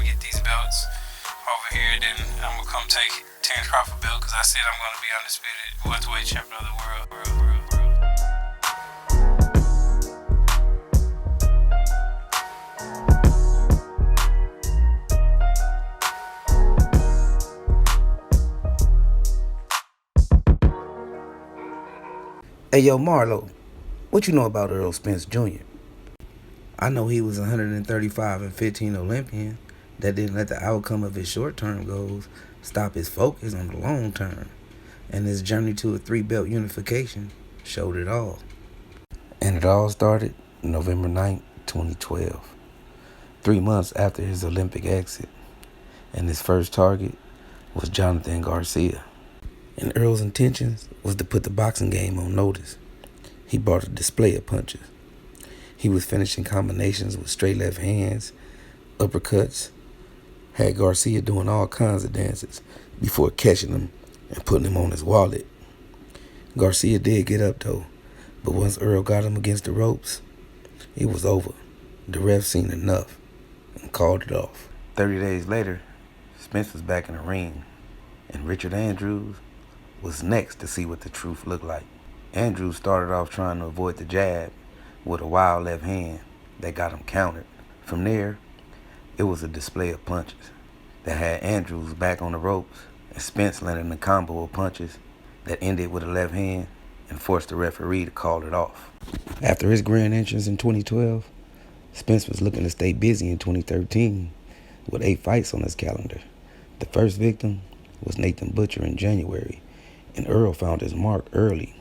get these belts over here. Then I'm going to come take Terence Crawford belt because I said I'm going to be undisputed welterweight champion of the world. Hey, yo, Marlo, what you know about Errol Spence Jr.? I know he was 135 and 15 Olympian that didn't let the outcome of his short-term goals stop his focus on the long term. And his journey to a 3-belt unification showed it all. And it all started November 9, 2012, 3 months after his Olympic exit. And his first target was Jonathan Garcia. And Earl's intentions was to put the boxing game on notice. He brought a display of punches. He was finishing combinations with straight left hands, uppercuts, had Garcia doing all kinds of dances before catching him and putting him on his wallet. Garcia did get up though, but once Earl got him against the ropes, it was over. The ref seen enough and called it off. 30 days later, Spence was back in the ring, and Richard Andrews was next to see what the truth looked like. Andrews started off trying to avoid the jab with a wild left hand that got him countered. From there, it was a display of punches that had Andrews back on the ropes and Spence landing a combo of punches that ended with a left hand and forced the referee to call it off. After his grand entrance in 2012, Spence was looking to stay busy in 2013 with 8 fights on his calendar. The first victim was Nathan Butcher in January, and Earl found his mark early,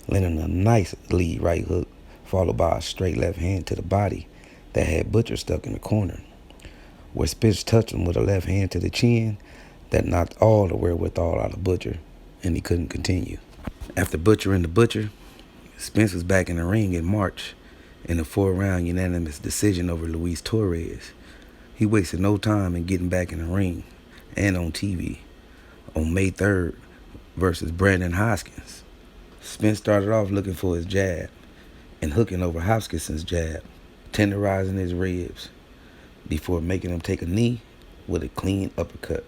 landing a nice lead right hook followed by a straight left hand to the body that had Butcher stuck in the corner, where Spence touched him with a left hand to the chin that knocked all the wherewithal out of Butcher, and he couldn't continue. After butchering the Butcher, Spence was back in the ring in March in a 4-round unanimous decision over Luis Torres. He wasted no time in getting back in the ring and on TV on May 3rd versus Brandon Hoskins. Spence started off looking for his jab and hooking over Hoskinson's jab, tenderizing his ribs before making him take a knee with a clean uppercut,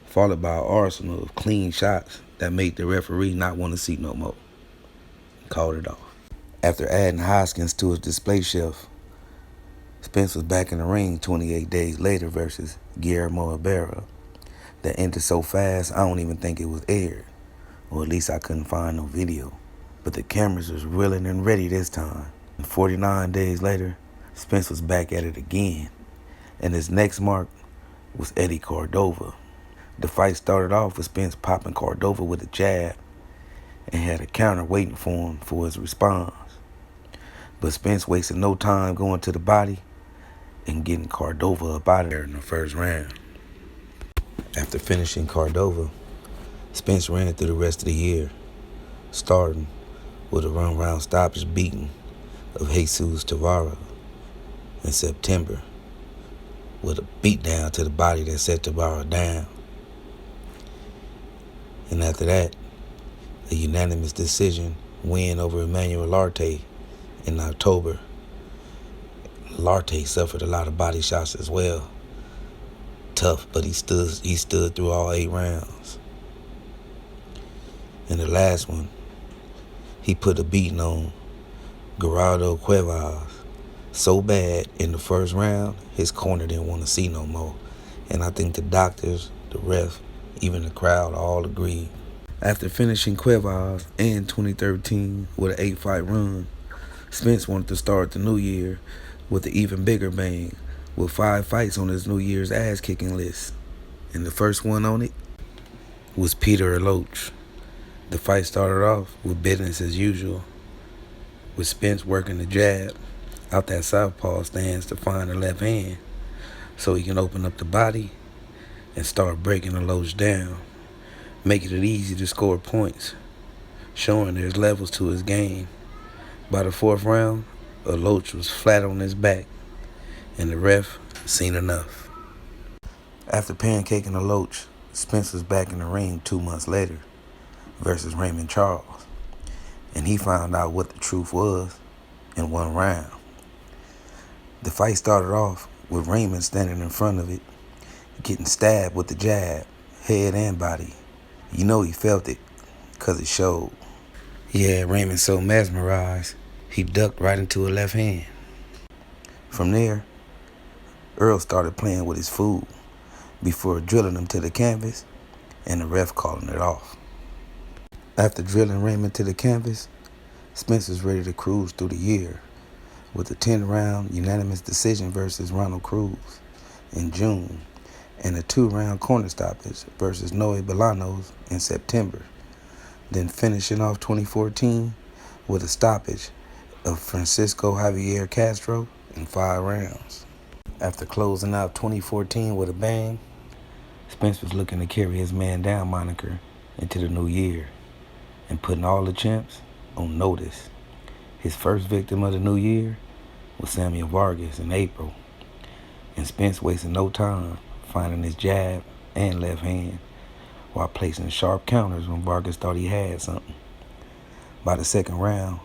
followed by an arsenal of clean shots that made the referee not want to see no more. Called it off. After adding Hoskins to his display shelf, Spence was back in the ring 28 days later versus Guillermo Barrera. That ended so fast, I don't even think it was aired. Or at least I couldn't find no video. But the cameras was reeling and ready this time. And 49 days later, Spence was back at it again. And his next mark was Eddie Cordova. The fight started off with Spence popping Cordova with a jab and had a counter waiting for him for his response. But Spence wasted no time going to the body and getting Cordova up out of there in the first round. After finishing Cordova, Spence ran through the rest of the year, starting with a run-round stoppage beating of Jesus Tavara in September with a beatdown to the body that set Tavara down. And after that, a unanimous decision win over Emmanuel Larte in October. Larte suffered a lot of body shots as well. Tough, but he stood through all 8 rounds. In the last one, he put a beating on Gerardo Cuevas so bad in the first round, his corner didn't want to see no more. And I think the doctors, the ref, even the crowd all agreed. After finishing Cuevas in 2013 with an 8-fight run, Spence wanted to start the new year with an even bigger bang, with 5 fights on his New Year's ass-kicking list. And the first one on it was Peter Loach. The fight started off with business as usual, with Spence working the jab out that southpaw stance to find the left hand so he can open up the body and start breaking the Loach down, making it easy to score points, showing there's levels to his game. By the 4th round, Loach was flat on his back, and the ref seen enough. After pancaking Loach, Spence was back in the ring 2 months later versus Raymond Charles, and he found out what the truth was in 1 round. The fight started off with Raymond standing in front of it, getting stabbed with the jab, head and body. You know he felt it, 'cause it showed. He had Raymond so mesmerized, he ducked right into a left hand. From there, Errol started playing with his food before drilling him to the canvas and the ref calling it off. After drilling Raymond to the canvas, Spence was ready to cruise through the year with a 10-round unanimous decision versus Ronald Cruz in June and a 2-round corner stoppage versus Noe Bolanos in September, then finishing off 2014 with a stoppage of Francisco Javier Castro in 5 rounds. After closing out 2014 with a bang, Spence was looking to carry his man down moniker into the new year and putting all the champs on notice. His first victim of the new year was Samuel Vargas in April, and Spence wasted no time finding his jab and left hand while placing sharp counters when Vargas thought he had something. By the second round,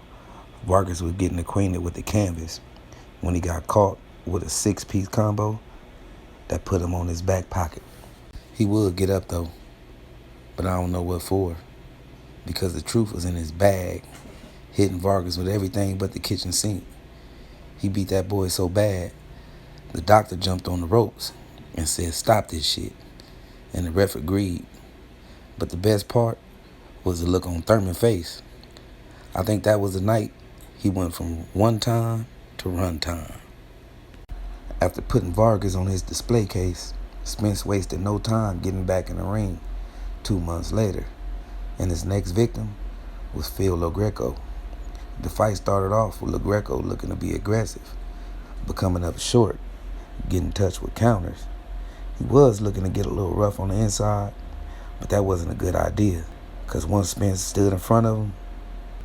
Vargas was getting acquainted with the canvas when he got caught with a 6-piece combo that put him on his back pocket. He would get up though, but I don't know what for, because the truth was in his bag, hitting Vargas with everything but the kitchen sink. He beat that boy so bad, the doctor jumped on the ropes and said, "Stop this shit," and the ref agreed. But the best part was the look on Thurman's face. I think that was the night he went from one time to run time. After putting Vargas on his display case, Spence wasted no time getting back in the ring 2 months later, and his next victim was Phil LaGreco. The fight started off with LaGreco looking to be aggressive, but coming up short, getting touched with counters. He was looking to get a little rough on the inside, but that wasn't a good idea, because once Spence stood in front of him,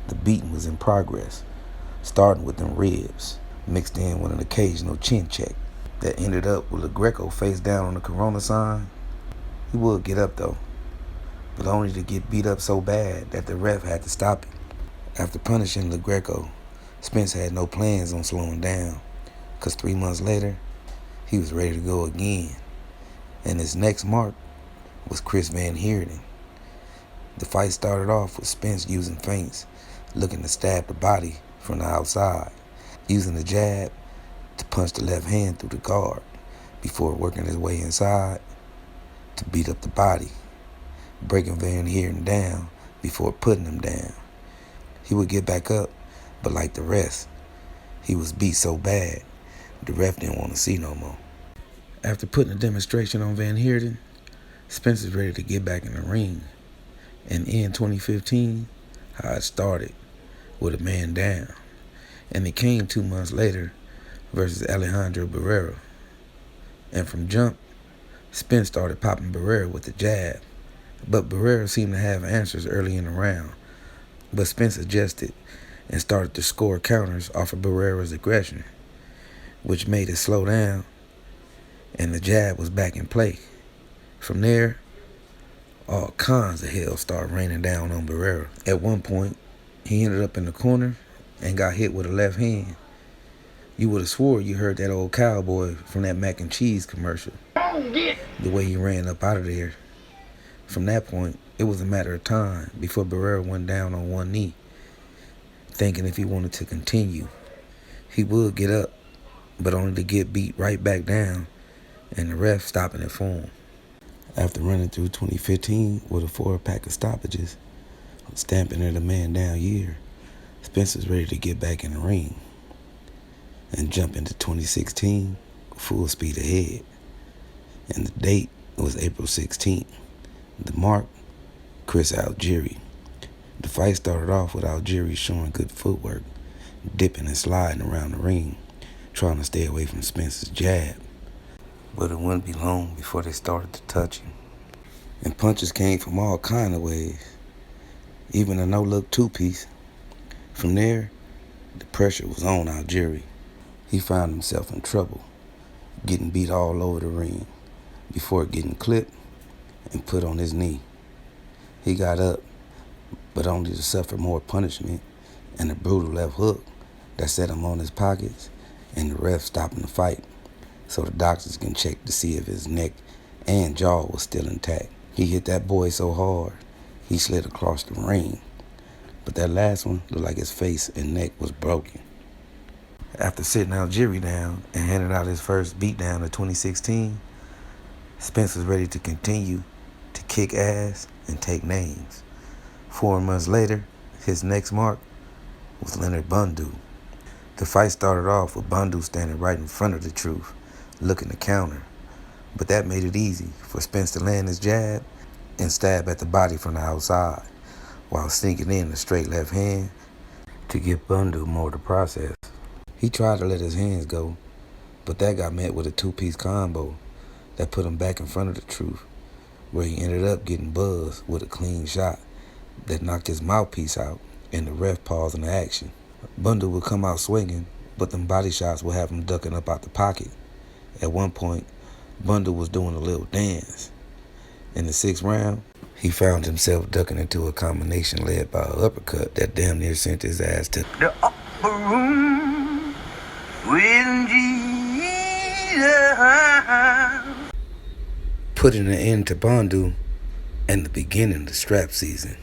the beating was in progress, starting with them ribs, mixed in with an occasional chin check that ended up with LaGreco face down on the Corona sign. He would get up though, but only to get beat up so bad that the ref had to stop it. After punishing LaGreco, Spence had no plans on slowing down, because 3 months later, he was ready to go again, and his next mark was Chris Van Heerden. The fight started off with Spence using feints, looking to stab the body from the outside, using the jab to punch the left hand through the guard before working his way inside to beat up the body, breaking Van Heerden down before putting him down. He would get back up, but like the rest, he was beat so bad, the ref didn't want to see no more. After putting a demonstration on Van Heerden, Spence is ready to get back in the ring and end 2015 how it started, with a man down. And it came 2 months later versus Alejandro Barrera. And from jump, Spence started popping Barrera with the jab, but Barrera seemed to have answers early in the round. But Spence adjusted and started to score counters off of Barrera's aggression, which made it slow down, and the jab was back in play. From there, all kinds of hell started raining down on Barrera. At one point, he ended up in the corner and got hit with a left hand. You would have swore you heard that old cowboy from that mac and cheese commercial, the way he ran up out of there. From that point, it was a matter of time before Barrera went down on one knee, thinking if he wanted to continue, he would get up, but only to get beat right back down and the ref stopping it for him. After running through 2015 with a 4-pack of stoppages, stamping it a man down year, Spence was ready to get back in the ring and jump into 2016 full speed ahead. And the date was April 16th. The mark, Chris Algieri. The fight started off with Algieri showing good footwork, dipping and sliding around the ring, trying to stay away from Spence's jab. But it wouldn't be long before they started to touch him. And punches came from all kind of ways, even a no-look 2-piece. From there, the pressure was on Algieri. He found himself in trouble, getting beat all over the ring before getting clipped and put on his knee. He got up, but only to suffer more punishment and a brutal left hook that set him on his pockets and the ref stopping the fight so the doctors can check to see if his neck and jaw was still intact. He hit that boy so hard, he slid across the ring, but that last one looked like his face and neck was broken. After sitting Algieri down and handing out his first beatdown in 2016, Spence was ready to continue to kick ass and take names. 4 months later, his next mark was Leonard Bunda. The fight started off with Bunda standing right in front of the Truth, looking to counter, but that made it easy for Spence to land his jab and stab at the body from the outside, while sinking in a straight left hand to give Bunda more to process. He tried to let his hands go, but that got met with a 2-piece combo that put him back in front of the Truth, where he ended up getting buzzed with a clean shot that knocked his mouthpiece out and the ref pausing the action. Bunda would come out swinging, but them body shots would have him ducking up out the pocket. At one point, Bunda was doing a little dance. In the 6th round, he found himself ducking into a combination led by an uppercut that damn near sent his ass to the upper room with Jesus, putting an end to Bunda and the beginning of the strap season.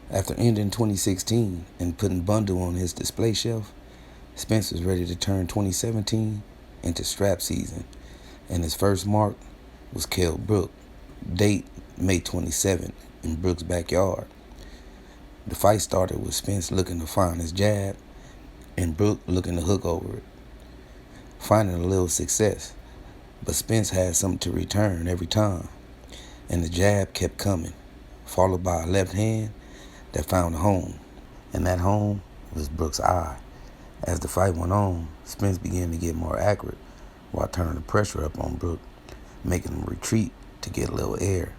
After ending 2016 and putting Bunda on his display shelf, Spence was ready to turn 2017 into strap season, and his first mark was Kell Brook. Date May 27th in Brook's backyard. The fight started with Spence looking to find his jab and Brook looking to hook over it, finding a little success, but Spence had something to return every time, and the jab kept coming, followed by a left hand that found a home, and that home was Brook's eye. As the fight went on, Spence began to get more accurate while turning the pressure up on Brook, making him retreat to get a little air,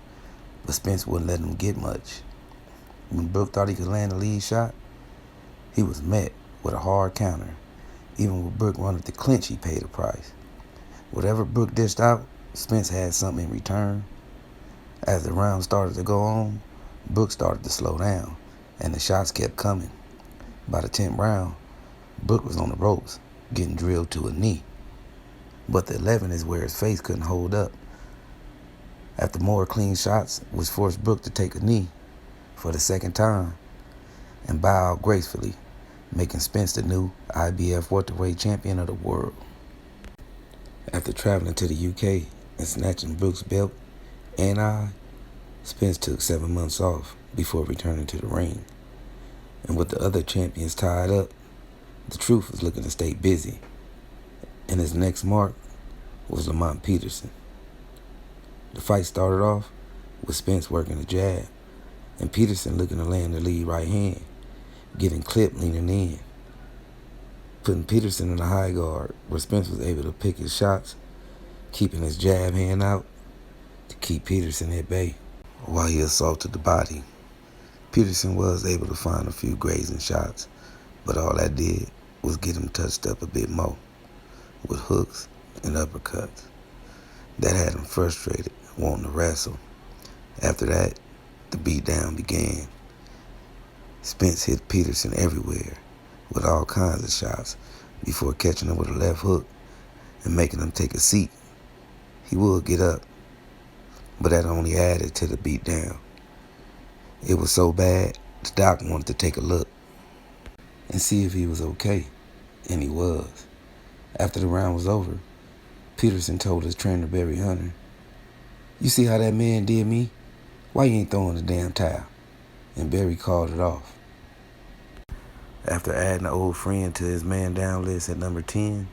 but Spence wouldn't let him get much. When Brook thought he could land the lead shot, he was met with a hard counter. Even with Brook wanted to clinch, he paid a price. Whatever Brook dished out, Spence had something in return. As the round started to go on, Brook started to slow down, and the shots kept coming. By the 10th round, Brook was on the ropes, getting drilled to a knee. But the 11th is where his face couldn't hold up. After more clean shots, which forced Brook to take a knee for the 2nd time and bow out gracefully, making Spence the new IBF welterweight champion of the world. After traveling to the UK and snatching Brook's belt and eye, Spence took 7 months off before returning to the ring. And with the other champions tied up, the Truth was looking to stay busy. And his next mark was Lamont Peterson. The fight started off with Spence working a jab and Peterson looking to land the lead right hand, getting clipped leaning in, putting Peterson in the high guard where Spence was able to pick his shots, keeping his jab hand out to keep Peterson at bay while he assaulted the body. Peterson was able to find a few grazing shots, but all that did was get him touched up a bit more with hooks and uppercuts. That had him frustrated, wanting to wrestle. After that, the beatdown began. Spence hit Peterson everywhere with all kinds of shots before catching him with a left hook and making him take a seat. He would get up, but that only added to the beatdown. It was so bad, the doc wanted to take a look and see if he was okay, and he was. After the round was over, Peterson told his trainer, Barry Hunter, "You see how that man did me? Why you ain't throwing the damn towel?" And Barry called it off. After adding an old friend to his man down list at number 10,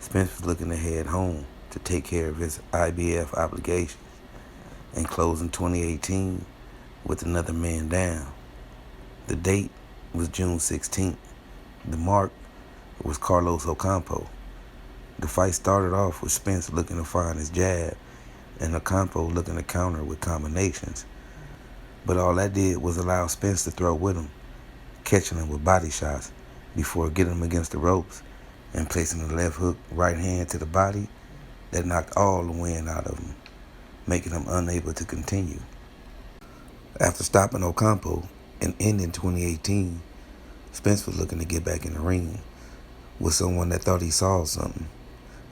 Spence was looking to head home to take care of his IBF obligations and closing 2018 with another man down. The date was June 16th. The mark was Carlos Ocampo. The fight started off with Spence looking to find his jab and Ocampo looking to counter with combinations. But all that did was allow Spence to throw with him, catching him with body shots before getting him against the ropes and placing a left hook right hand to the body that knocked all the wind out of him, making him unable to continue. After stopping Ocampo and ending 2018, Spence was looking to get back in the ring with someone that thought he saw something,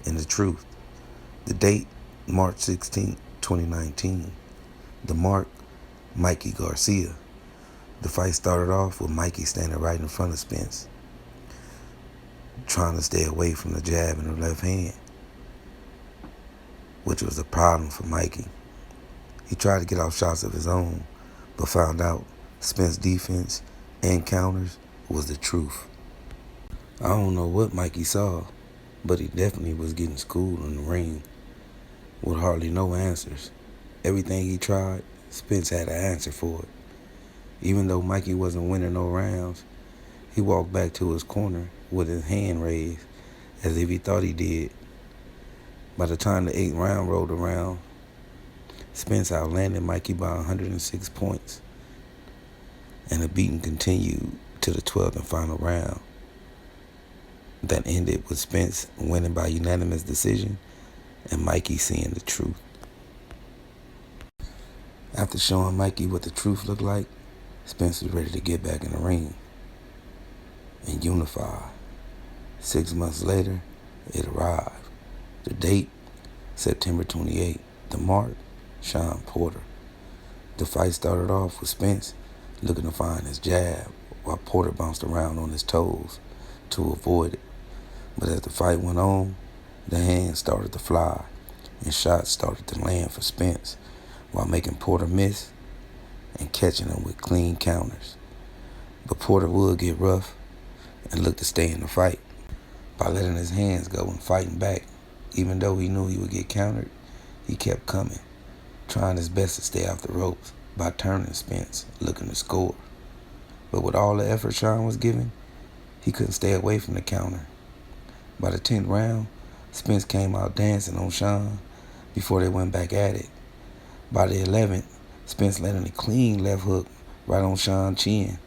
and the truth. The date, March 16, 2019. The mark, Mikey Garcia. The fight started off with Mikey standing right in front of Spence, trying to stay away from the jab in the left hand, which was a problem for Mikey. He tried to get off shots of his own, but found out Spence's defense and counters was the truth. I don't know what Mikey saw, but he definitely was getting schooled in the ring with hardly no answers. Everything he tried, Spence had an answer for it. Even though Mikey wasn't winning no rounds, he walked back to his corner with his hand raised as if he thought he did. By the time the 8th round rolled around, Spence outlanded Mikey by 106 points, and the beating continued to the 12th and final round. That ended with Spence winning by unanimous decision and Mikey seeing the truth. After showing Mikey what the truth looked like, Spence was ready to get back in the ring and unify. 6 months later, it arrived. The date, September 28th. The mark, Shawn Porter. The fight started off with Spence looking to find his jab while Porter bounced around on his toes to avoid it. But as the fight went on, the hands started to fly and shots started to land for Spence while making Porter miss and catching him with clean counters. But Porter would get rough and look to stay in the fight by letting his hands go and fighting back. Even though he knew he would get countered, he kept coming, trying his best to stay off the ropes by turning Spence, looking to score. But with all the effort Shawn was giving, he couldn't stay away from the counter. By the 10th round, Spence came out dancing on Shawn before they went back at it. By the 11th, Spence landed a clean left hook right on Shawn's chin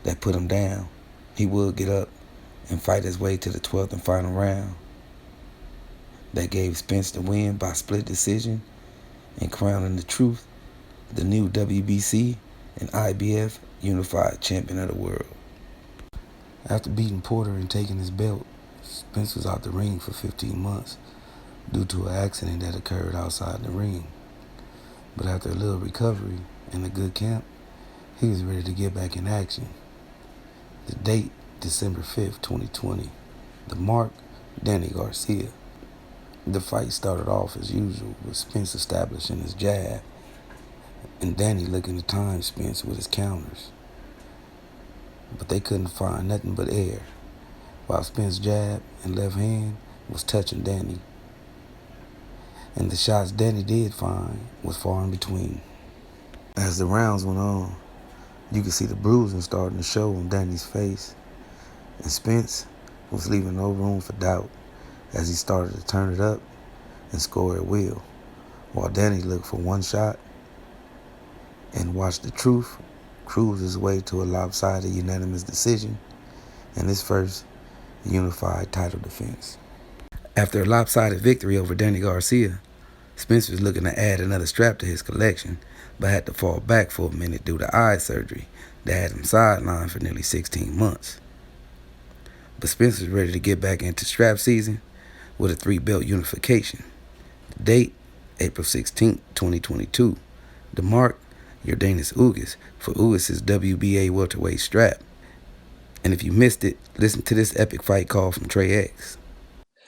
that put him down. He would get up and fight his way to the 12th and final round. That gave Spence the win by split decision and crowning the truth the new WBC and IBF Unified Champion of the World. After beating Porter and taking his belt, Spence was out the ring for 15 months due to an accident that occurred outside the ring. But after a little recovery and a good camp, he was ready to get back in action. The date, December 5th, 2020. The mark, Danny Garcia. The fight started off as usual with Spence establishing his jab and Danny looking to time Spence with his counters. But they couldn't find nothing but air, while Spence's jab and left hand was touching Danny. And the shots Danny did find was far in between. As the rounds went on, you could see the bruising starting to show on Danny's face, and Spence was leaving no room for doubt as he started to turn it up and score at will, while Danny looked for one shot and watched the truth cruise his way to a lopsided unanimous decision in his first unified title defense. After a lopsided victory over Danny Garcia, Spence was looking to add another strap to his collection, but had to fall back for a minute due to eye surgery that had him sidelined for nearly 16 months. But Spence was ready to get back into strap season with a 3-belt unification. The date, April 16, 2022. The mark, Yordenis Ugas for Ugas' WBA welterweight strap. And if you missed it, listen to this epic fight call from Trey X.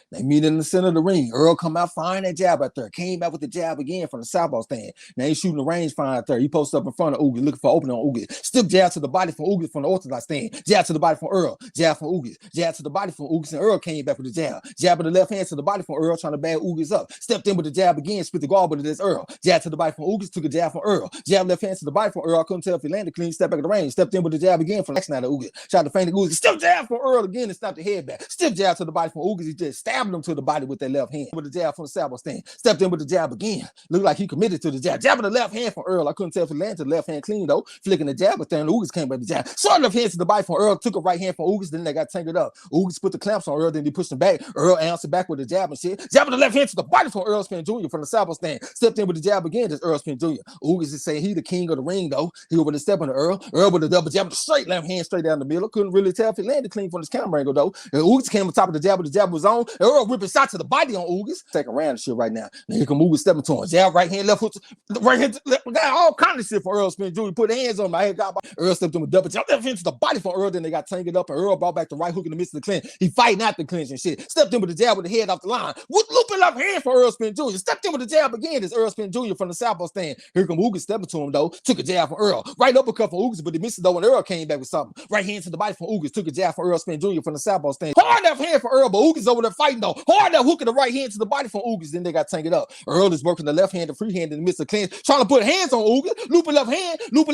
They meet in the center of the ring. Errol come out, firing that jab out there. Came back with the jab again from the southpaw stand. Now he's shooting the range fire out there. He posted up in front of Ugas, looking for opening on Ugas. Stiff jab to the body from Ugas from the orthodox stand. Jab to the body from Errol. Jab from Ugas. Jab to the body from Ugas, and Errol came back with the jab. Jab with the left hand to the body from Errol, trying to bag Ugas up. Stepped in with the jab again, split the guard, but it is Errol. Jab to the body from Ugas, took a jab from Errol. Jab left hand to the body from Errol. I couldn't tell if he landed clean. Step back in the range. Stepped in with the jab again from the action out of Ugas. Tried to feint the Ugas. Stiff jab from Errol again and stopped the head back. Stiff jab to the body from Ugas. He just stabbed him to the body with that left hand with the jab from the saddle stand. Stepped in with the jab again. Looked like he committed to the jab. Jab with the left hand from Errol. I couldn't tell if he landed to the left hand clean though. Flicking the jab, but then Ugas came back with the jab. Short left hand to the body from Errol. Took a right hand from Ugas. Then they got tangled up. Ugas put the clamps on Errol. Then he pushed him back. Errol answered back with the jab and shit. Jab with the left hand to the body from Errol Spence Jr. from the saddle stand. Stepped in with the jab again. That's Errol Spence Jr. Ugas is saying he the king of the ring though. He over the step on the Errol. Errol with the double jab with the straight left hand straight down the middle. Couldn't really tell if he landed clean from his camera angle though. And Ugas came on top of the jab, but the jab was on. Errol Earl ripping shot to the body on Ugas. Taking around the shit right now. Here come Ugas stepping to him. Jab, right hand, left foot, right hand, left. Got all kind of shit for Errol Spence Jr. Put hands on my head. Earl stepped him a double jump. Left hand to the body for Earl. Then they got tangled up, and Earl brought back the right hook in the midst of the clinch. He fighting out the clinch and shit. Stepped in with the jab with the head off the line. Looping left hand for Errol Spence Jr. Stepped in with the jab again. It's Errol Spence Jr. from the southpaw stand. Here come Ugas stepping to him though. Took a jab from Earl. Right uppercut from Ugas, but he missed it though when Earl came back with something. Right hand to the body from Ugas. Took a jab from Errol Spence Jr. from the southpaw stand. Hard left hand for Earl, but Ugas over there fighting though. Hard left hook in the right hand to the body from Ugas. Then they got tangled up. Earl is working the left hand, the free hand in the midst of the clinch, trying to put hands on Ugas. Looping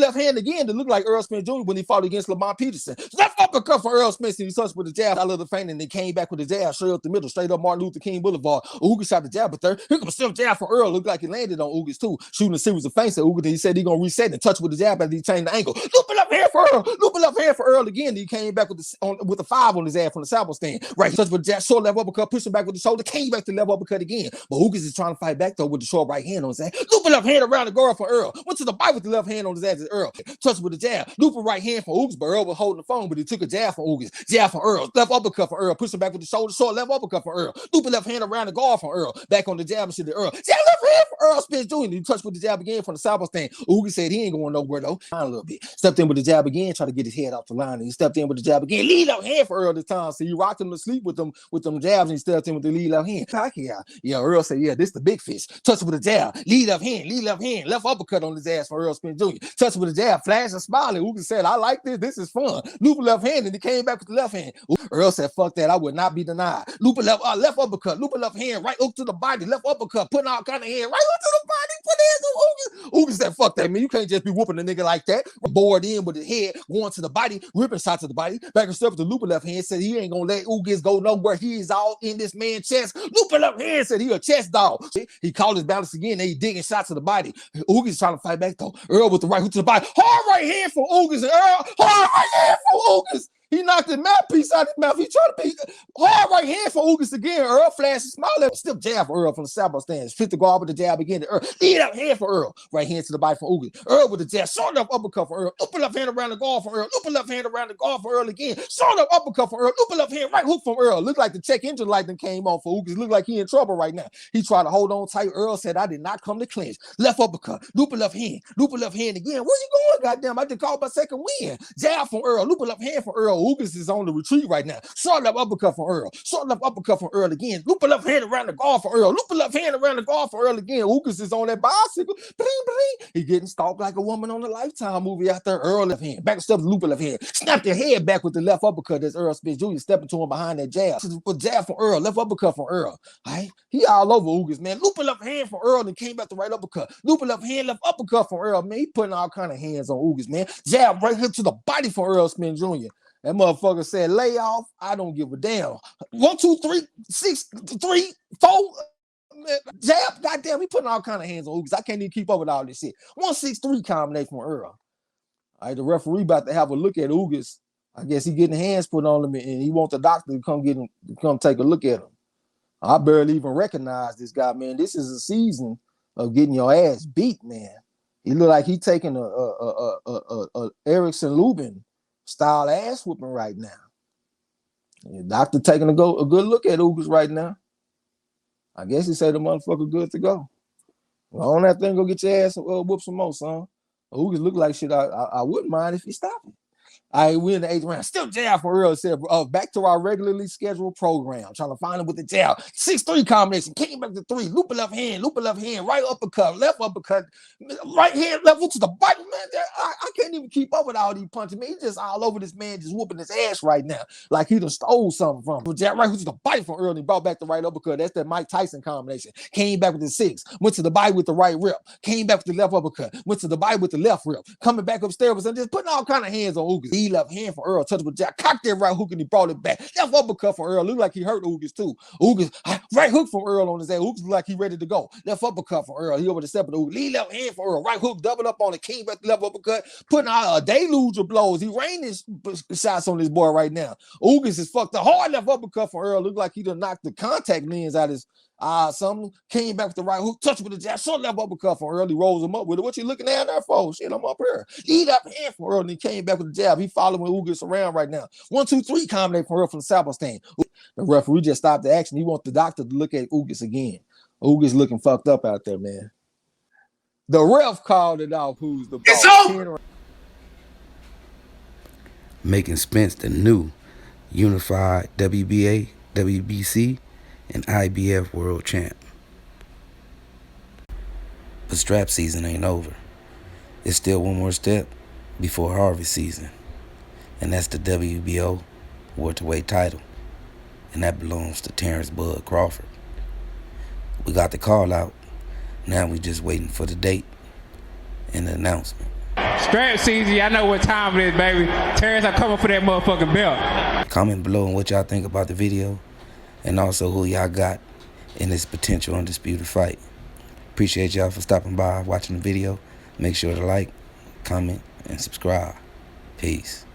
left hand again to look like Errol Spence Jr. when he fought against Lamont Peterson. Left uppercut for Earl Spence, and he touched with the jab. I love the feint, and then came back with the jab straight up the middle, straight up Martin Luther King Boulevard. Ugas shot the jab, but there, here comes a stiff jab for Earl. Looked like he landed on Ugas too, shooting a series of feints at Ugas. Then he said he gonna reset and touch with the jab after he changed the angle. Looping left hand for Earl. Looping left hand for Earl again. Then he came back with the 5 on his ass from the southpaw stand. Right, touch with the jab, short left uppercut, pushing back with the shoulder, came back to left uppercut again. But Ugas is trying to fight back though with the short right hand on his ass. Looping left hand around the guard for Earl. Went to the bite with the left hand on his ass as Earl. Touched with the jab. Looping right hand for Ugas, but Earl was holding the phone, but he took a jab from Ugas. Jab from Earl. Left uppercut for Earl. Pushing back with the shoulder, short left uppercut for Earl. Looping left hand around the guard from Earl. Back on the jab and shit to Earl. Jab left hand for Errol Spence Jr. He touched with the jab again from the southpaw stand. Ugas said he ain't going nowhere though. A little bit. Stepped in with the jab again, trying to get his head off the line. And he stepped in with the jab again. Lead left hand for Earl this time. So he rocked him to sleep with them jabs, and he stepped in with the lead left hand. Yeah, Earl said, yeah, this the big fish. Touched with the jab. Lead left hand. Left uppercut on his ass for Errol Spence Jr. Touched with the jab. Flash and smiling. Ugas said, I like this. This is fun. Looping left hand, and he came back with the left hand. Earl said, fuck that. I would not be denied. Looping left uppercut. Looping left hand. Right hook to the body. Left uppercut. Putting all kind of hand. Right hook to the body. Put hands on Ugas. Ugas said, fuck that, man. You can't just be whooping a nigga like that. Bored in with his head, going to the body, ripping shots to the body. Back and stuff with the looping left hand. Said he ain't gonna let Ugas go nowhere. He is all in this man's chest. Looping left hand said he a chest dog. He called his balance again. And he digging shots to the body. Ugas trying to fight back though. Earl with the right hook to the body. Hard right hand for Ugas, and Earl. Hard right hand for Ugas. He knocked the mouthpiece out of his mouth. He tried to be hard right hand for Ugas again. Earl flashed a smile. Still jab for Earl from the southpaw stands. Fit the guard with the jab again to Earl. Lead up hand for Earl. Right hand to the body for Ugas. Earl with the jab. Short up uppercut for Earl. Looping left hand around the guard for Earl. Looping left hand around the guard for Earl again. Short up uppercut for Earl. Looping left hand right hook from Earl. Looked like the check engine light then came on for Ugas. Looked like he in trouble right now. He tried to hold on tight. Earl said, I did not come to clinch. Left uppercut. Looping left hand. Looping left hand again. Where you going, goddamn? I just called my second win. Jab from Earl. Looping left hand for Earl. Ugas is on the retreat right now. Short left uppercut from Earl. Short left uppercut from Earl again. Looping left hand around the guard for Earl. Looping left hand around the guard for Earl again. Ugas is on that bicycle. Bling, bling. He getting stalked like a woman on the Lifetime movie out there. Earl left hand. Back step, looping left hand. Snap their head back with the left uppercut. That's Errol Spence Jr. stepping to him behind that jab. Jab from Earl. Left uppercut from Earl. All right? He all over Ugas, man. Looping left hand from Earl and came back the right uppercut. Looping left hand, left uppercut from Earl. Man, he putting all kind of hands on Ugas, man. Jab right here to the body for Errol Spence Jr. That motherfucker said, lay off. I don't give a damn. 1, 2, 3, 6, 3, 4. Jab. Goddamn, he putting all kind of hands on Ugas. I can't even keep up with all this shit. 1, 6, 3 combination from Earl. All right, the referee about to have a look at Ugas. I guess he getting hands put on him, and he wants the doctor to come take a look at him. I barely even recognize this guy, man. This is a season of getting your ass beat, man. He look like he taking a Erickson Lubin style ass whooping right now. The doctor taking a good look at Ugas right now. I guess he said the motherfucker good to go. Well, on that thing, go get your ass whoop some more, son. Ugas look like shit. I wouldn't mind if he stopped it. All right, we're in the 8th round. Still jab for Earl. Said, back to our regularly scheduled program. Trying to find him with the jab. 6-3 combination. Came back to 3. Looping left hand. Right uppercut. Left uppercut. Right hand. Left hook to the body. Man, I can't even keep up with all these punches. Man, he's just all over this man, just whooping his ass right now. Like he done stole something from him. Jab right hook to the body from Earl. And he brought back the right uppercut. That's that Mike Tyson combination. Came back with the 6. Went to the body with the right rip. Came back with the left uppercut. Went to the body with the left rip. Coming back upstairs and just putting all kind of hands on Ugas. He left hand for Earl. Touch with jab. Cocked that right hook and he brought it back. Left uppercut for Earl. Looked like he hurt Ugas too. Ugas, right hook from Earl on his ass. Ugas looked like he ready to go. Left uppercut for Earl. He over the step of the Ugas. Lead left hand for Earl. Right hook, double up on it. Came back to left uppercut. Putting out a deluge of blows. He rained his shots on this boy right now. Ugas is fucked up. Hard left uppercut for Earl. Looked like he done knocked the contact lens out Some came back with the right hook, touched with the jab, short left uppercut from Earl. He rolls him up with it. What you looking at there for? Shit, I'm up here. Eat up hand from Earl, and he came back with the jab. He following Ugas around right now. 1, 2, 3 combination from Earl from the southpaw stand. The referee just stopped the action. He wants the doctor to look at Ugas again. Ugas looking fucked up out there, man. The ref called it off. Who's the boss? It's over. Making Spence the new unified WBA, WBC, and IBF world champ. But strap season ain't over. It's still one more step before harvest season, and that's the WBO welterweight title, and that belongs to Terence "Bud" Crawford. We got the call out. Now we just waiting for the date and the announcement. Strap season, I know what time it is, baby. Terrence, I'm coming for that motherfucking belt. Comment below on what y'all think about the video, and also who y'all got in this potential undisputed fight. Appreciate y'all for stopping by, watching the video. Make sure to like, comment, and subscribe. Peace.